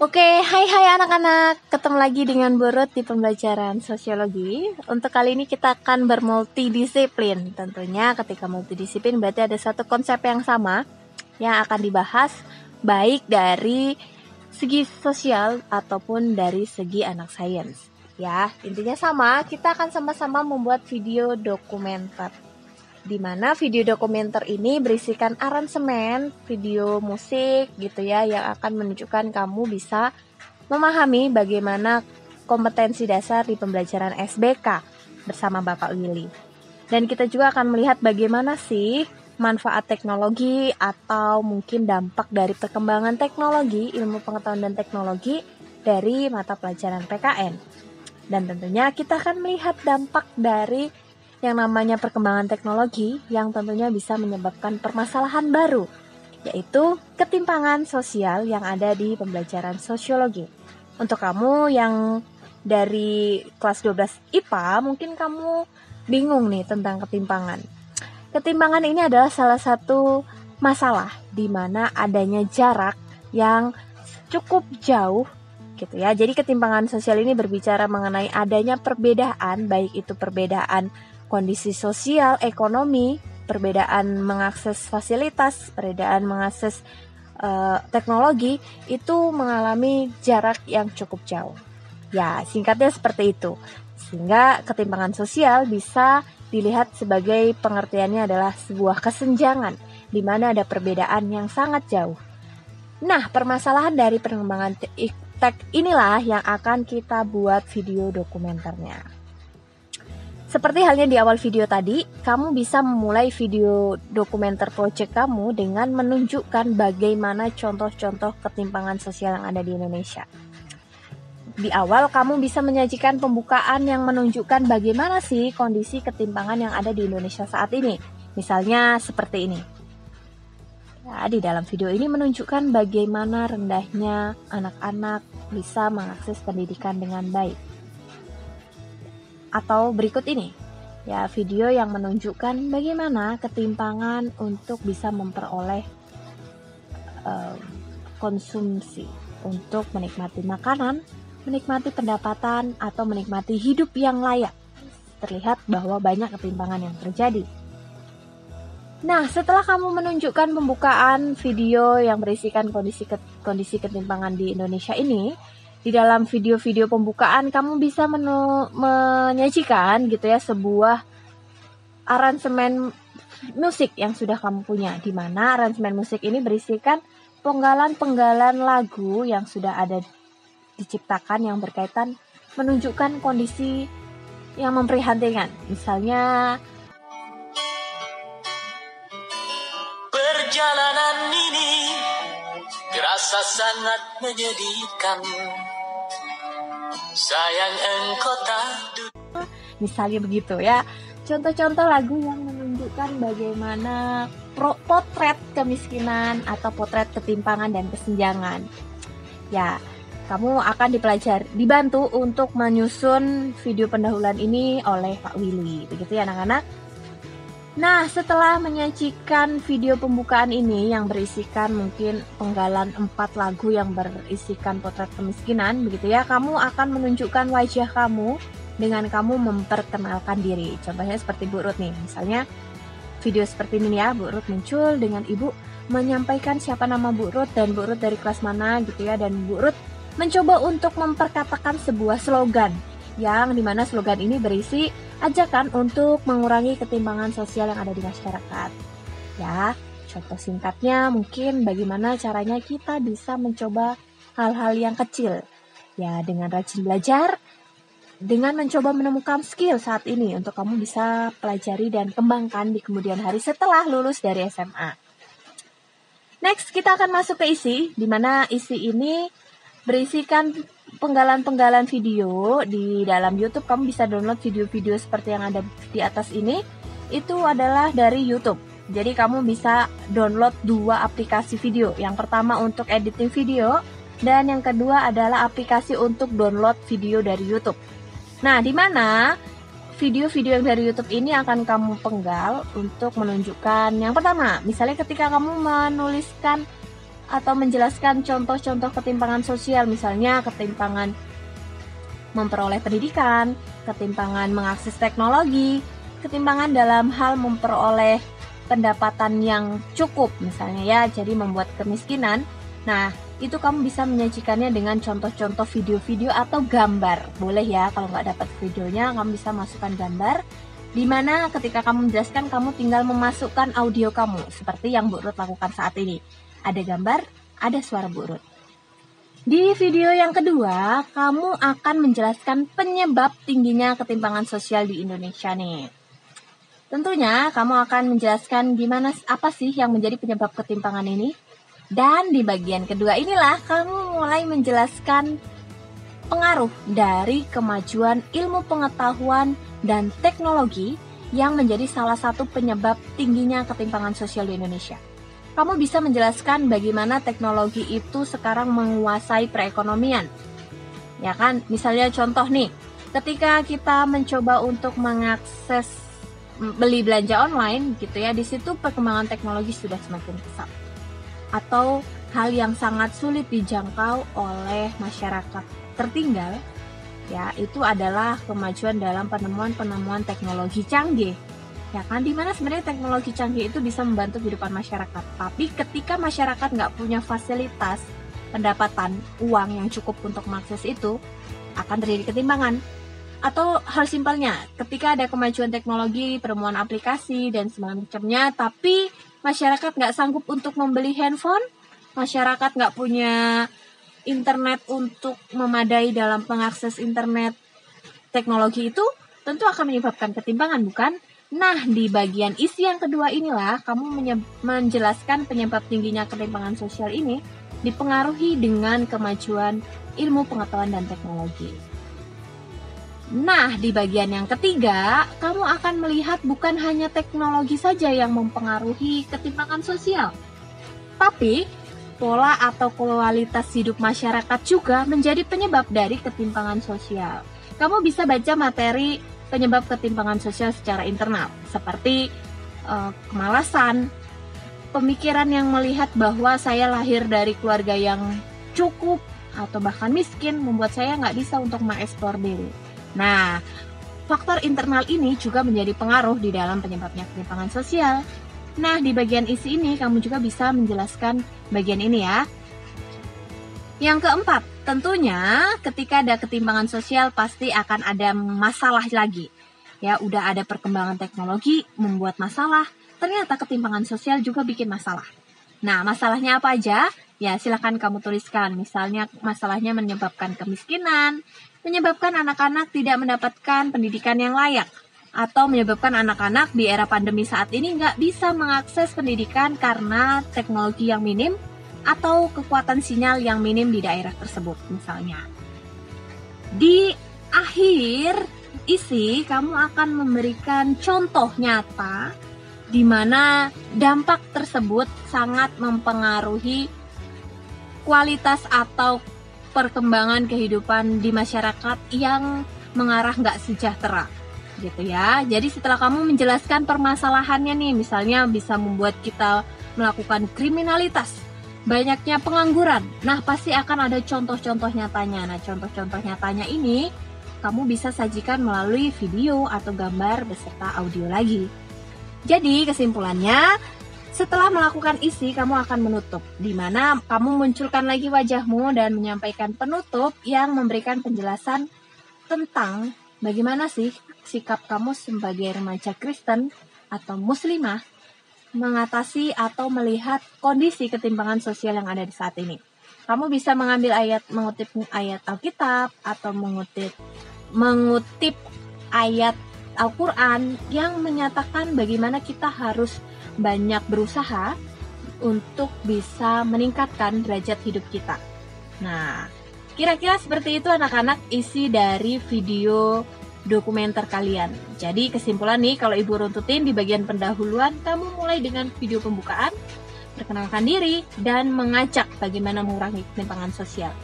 Oke, hai anak-anak. Ketemu lagi dengan Bu Ruth di pembelajaran sosiologi. Untuk kali ini kita akan bermultidisiplin. Tentunya ketika multidisiplin berarti ada satu konsep yang sama yang akan dibahas, baik dari segi sosial ataupun dari segi anak sains. Ya, intinya sama, kita akan sama-sama membuat video dokumenter, di mana video dokumenter ini berisikan aransemen video musik gitu ya, yang akan menunjukkan kamu bisa memahami bagaimana kompetensi dasar di pembelajaran SBK bersama Bapak Willy. Dan kita juga akan melihat bagaimana sih manfaat teknologi atau mungkin dampak dari perkembangan teknologi, ilmu pengetahuan dan teknologi dari mata pelajaran PKN. Dan tentunya kita akan melihat dampak dari yang namanya perkembangan teknologi yang tentunya bisa menyebabkan permasalahan baru, yaitu ketimpangan sosial yang ada di pembelajaran sosiologi. Untuk kamu yang dari kelas 12 IPA, mungkin kamu bingung nih tentang ketimpangan. Ketimpangan ini adalah salah satu masalah di mana adanya jarak yang cukup jauh gitu ya. Jadi ketimpangan sosial ini berbicara mengenai adanya perbedaan, baik itu perbedaan kondisi sosial, ekonomi, perbedaan mengakses fasilitas, perbedaan mengakses teknologi, itu mengalami jarak yang cukup jauh. Ya, singkatnya seperti itu. Sehingga ketimpangan sosial bisa dilihat sebagai pengertiannya adalah sebuah kesenjangan di mana ada perbedaan yang sangat jauh. Nah, permasalahan dari perkembangan tech inilah yang akan kita buat video dokumenternya. Seperti halnya di awal video tadi, kamu bisa memulai video dokumenter project kamu dengan menunjukkan bagaimana contoh-contoh ketimpangan sosial yang ada di Indonesia. Di awal, kamu bisa menyajikan pembukaan yang menunjukkan bagaimana sih kondisi ketimpangan yang ada di Indonesia saat ini. Misalnya seperti ini. Ya, di dalam video ini menunjukkan bagaimana rendahnya anak-anak bisa mengakses pendidikan dengan baik. Atau berikut ini, ya, video yang menunjukkan bagaimana ketimpangan untuk bisa memperoleh konsumsi untuk menikmati makanan, menikmati pendapatan, atau menikmati hidup yang layak. Terlihat bahwa banyak ketimpangan yang terjadi. Nah, setelah kamu menunjukkan pembukaan video yang berisikan kondisi ketimpangan di Indonesia ini, di dalam video-video pembukaan kamu bisa menyajikan gitu ya sebuah aransemen musik yang sudah kamu punya, di mana aransemen musik ini berisikan penggalan-penggalan lagu yang sudah ada diciptakan yang berkaitan menunjukkan kondisi yang memprihatinkan. Misalnya, perjalanan ini terasa sangat menyedihkan. Sayang engkau tak misalnya begitu ya. Contoh-contoh lagu yang menunjukkan bagaimana potret kemiskinan atau potret ketimpangan dan kesenjangan. Ya, kamu akan dibantu untuk menyusun video pendahuluan ini oleh Pak Willy. Begitu ya anak-anak. Nah, setelah menyajikan video pembukaan ini yang berisikan mungkin penggalan 4 lagu yang berisikan potret kemiskinan, begitu ya, kamu akan menunjukkan wajah kamu dengan kamu memperkenalkan diri. Contohnya seperti Bu Ruth nih, misalnya video seperti ini ya, Bu Ruth muncul dengan Ibu menyampaikan siapa nama Bu Ruth dan Bu Ruth dari kelas mana gitu ya, dan Bu Ruth mencoba untuk memperkatakan sebuah slogan yang dimana slogan ini berisi ajakan untuk mengurangi ketimpangan sosial yang ada di masyarakat. Ya, contoh singkatnya mungkin bagaimana caranya kita bisa mencoba hal-hal yang kecil. Ya, dengan rajin belajar, dengan mencoba menemukan skill saat ini untuk kamu bisa pelajari dan kembangkan di kemudian hari setelah lulus dari SMA. Next, kita akan masuk ke isi, di mana isi ini berisikan penggalan-penggalan video. Di dalam YouTube kamu bisa download video-video seperti yang ada di atas ini. Itu adalah dari YouTube. Jadi kamu bisa download 2 aplikasi video. Yang pertama untuk editing video, dan yang kedua adalah aplikasi untuk download video dari YouTube. Nah, di mana video-video yang dari YouTube ini akan kamu penggal untuk menunjukkan yang pertama, misalnya ketika kamu menuliskan atau menjelaskan contoh-contoh ketimpangan sosial, misalnya ketimpangan memperoleh pendidikan, ketimpangan mengakses teknologi, ketimpangan dalam hal memperoleh pendapatan yang cukup, misalnya ya, jadi membuat kemiskinan. Nah, itu kamu bisa menyajikannya dengan contoh-contoh video-video atau gambar. Boleh ya, kalau nggak dapat videonya, kamu bisa masukkan gambar, di mana ketika kamu menjelaskan, kamu tinggal memasukkan audio kamu, seperti yang Bu Ruth lakukan saat ini. Ada gambar, ada suara Bu Ruth. Di video yang kedua, kamu akan menjelaskan penyebab tingginya ketimpangan sosial di Indonesia nih. Tentunya kamu akan menjelaskan apa sih yang menjadi penyebab ketimpangan ini. Dan di bagian kedua inilah kamu mulai menjelaskan pengaruh dari kemajuan ilmu pengetahuan dan teknologi yang menjadi salah satu penyebab tingginya ketimpangan sosial di Indonesia. Kamu bisa menjelaskan bagaimana teknologi itu sekarang menguasai perekonomian. Ya kan, misalnya contoh nih, ketika kita mencoba untuk mengakses beli belanja online gitu ya, di situ perkembangan teknologi sudah semakin pesat. Atau hal yang sangat sulit dijangkau oleh masyarakat tertinggal, ya, itu adalah kemajuan dalam penemuan teknologi canggih. Ya kan, dimana sebenarnya teknologi canggih itu bisa membantu kehidupan masyarakat. Tapi ketika masyarakat nggak punya fasilitas, pendapatan, uang yang cukup untuk mengakses itu, akan terjadi ketimpangan. Atau hal simpelnya, ketika ada kemajuan teknologi, penemuan aplikasi, dan semacamnya, tapi masyarakat nggak sanggup untuk membeli handphone, masyarakat nggak punya internet untuk memadai dalam mengakses internet teknologi itu, tentu akan menyebabkan ketimpangan, bukan? Nah, di bagian isi yang kedua inilah kamu menjelaskan penyebab tingginya ketimpangan sosial ini dipengaruhi dengan kemajuan ilmu pengetahuan dan teknologi. Nah, di bagian yang ketiga, kamu akan melihat bukan hanya teknologi saja yang mempengaruhi ketimpangan sosial, tapi pola atau kualitas hidup masyarakat juga menjadi penyebab dari ketimpangan sosial. Kamu bisa baca materi penyebab ketimpangan sosial secara internal, seperti kemalasan, pemikiran yang melihat bahwa saya lahir dari keluarga yang cukup atau bahkan miskin, membuat saya nggak bisa untuk mengeksplor diri. Nah, faktor internal ini juga menjadi pengaruh di dalam penyebabnya ketimpangan sosial. Nah, di bagian isi ini kamu juga bisa menjelaskan bagian ini ya. Yang keempat, tentunya ketika ada ketimpangan sosial pasti akan ada masalah lagi. Ya, udah ada perkembangan teknologi membuat masalah, ternyata ketimpangan sosial juga bikin masalah. Nah, masalahnya apa aja? Ya, silakan kamu tuliskan. Misalnya masalahnya menyebabkan kemiskinan, menyebabkan anak-anak tidak mendapatkan pendidikan yang layak, atau menyebabkan anak-anak di era pandemi saat ini nggak bisa mengakses pendidikan karena teknologi yang minim, atau kekuatan sinyal yang minim di daerah tersebut misalnya. Di akhir isi, kamu akan memberikan contoh nyata di mana dampak tersebut sangat mempengaruhi kualitas atau perkembangan kehidupan di masyarakat yang mengarah nggak sejahtera gitu ya. Jadi setelah kamu menjelaskan permasalahannya nih, misalnya bisa membuat kita melakukan kriminalitas, banyaknya pengangguran. Nah, pasti akan ada contoh-contoh nyatanya. Nah, contoh-contoh nyatanya ini kamu bisa sajikan melalui video atau gambar beserta audio lagi. Jadi, kesimpulannya, setelah melakukan isi, kamu akan menutup, di mana kamu munculkan lagi wajahmu dan menyampaikan penutup yang memberikan penjelasan tentang bagaimana sih sikap kamu sebagai remaja Kristen atau muslimah mengatasi atau melihat kondisi ketimpangan sosial yang ada di saat ini. Kamu bisa mengutip ayat Alkitab atau mengutip ayat Al-Quran yang menyatakan bagaimana kita harus banyak berusaha untuk bisa meningkatkan derajat hidup kita. Nah, kira-kira seperti itu anak-anak isi dari video dokumenter kalian. Jadi kesimpulan nih, kalau Ibu runtutin di bagian pendahuluan, kamu mulai dengan video pembukaan, perkenalkan diri, dan mengajak bagaimana mengurangi ketimpangan sosial.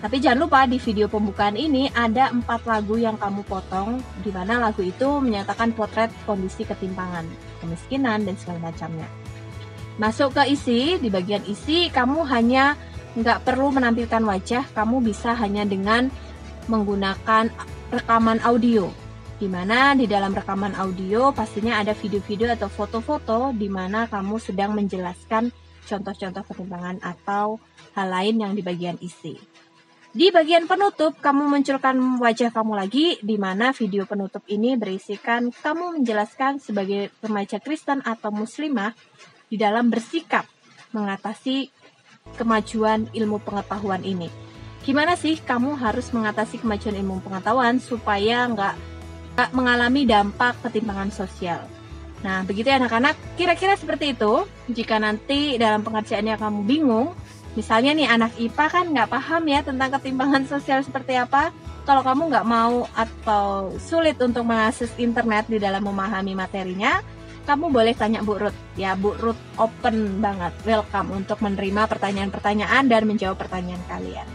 Tapi jangan lupa di video pembukaan ini ada 4 lagu yang kamu potong, di mana lagu itu menyatakan potret kondisi ketimpangan, kemiskinan, dan segala macamnya. Masuk ke isi, di bagian isi kamu hanya nggak perlu menampilkan wajah, kamu bisa hanya dengan menggunakan rekaman audio. Di mana di dalam rekaman audio pastinya ada video-video atau foto-foto di mana kamu sedang menjelaskan contoh-contoh ketimpangan atau hal lain yang di bagian isi. Di bagian penutup, kamu munculkan wajah kamu lagi, di mana video penutup ini berisikan kamu menjelaskan sebagai remaja Kristen atau muslimah di dalam bersikap mengatasi kemajuan ilmu pengetahuan ini. Gimana sih kamu harus mengatasi kemajuan ilmu pengetahuan supaya nggak mengalami dampak ketimpangan sosial? Nah, begitu ya anak-anak, kira-kira seperti itu. Jika nanti dalam pengerjaannya kamu bingung, misalnya nih anak IPA kan nggak paham ya tentang ketimpangan sosial seperti apa. Kalau kamu nggak mau atau sulit untuk mengakses internet di dalam memahami materinya, kamu boleh tanya Bu Ruth. Ya, Bu Ruth open banget, welcome untuk menerima pertanyaan-pertanyaan dan menjawab pertanyaan kalian.